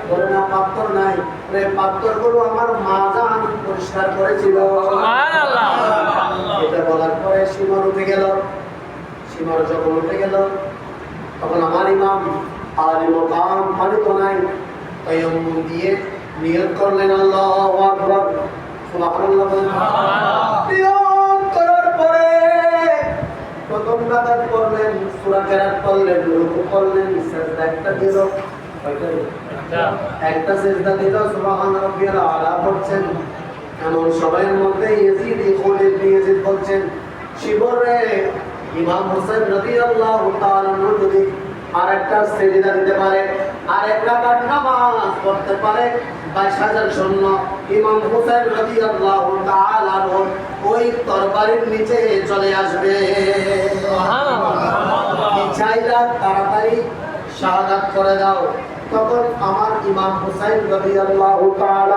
বলে না পাথর নাই, পাথরগুলো আমার মা জান পরিষ্কার করেছিল। এটা বলার পরে শিমর উঠে গেল। শিমর যখন উঠে গেল তখন আমার ইমাম আলী মোকাম পানি তো নাই, তায়াম্মুম দিয়ে নিয়ত করলেন আল্লাহু আকবার, সুবহানাল্লাহ। নিয়ত করার পরে প্রথম রাকাত করলেন, সূরা কেরাত পড়লেন, রুকু করলেন, সিজদা একটা দিল, একটা সিজদা দিল, সুবহান রাব্বিয়াল আলা পড়ছেন। এমন সময়ের মধ্যে ইয়াজিদ খালিদ ইয়াজিদ বলছেন, শিবরে ইমাম হোসেন রাদিয়াল্লাহু তাআলা যদি আরেকটা সিজদা দিতে পারে, আরেক রাকাত নামাজ পড়তে পারে, 22,000 সৈন্য ইমাম হোসেন রাদিয়াল্লাহু তাআলা ওই তরবারির নিচে চলে আসবে। সুবহানাল্লাহ। চাইলা তাড়াতাড়ি শাহাদাত করে দাও। তখন আমার ইমাম হোসেন রাদিয়াল্লাহু তাআলা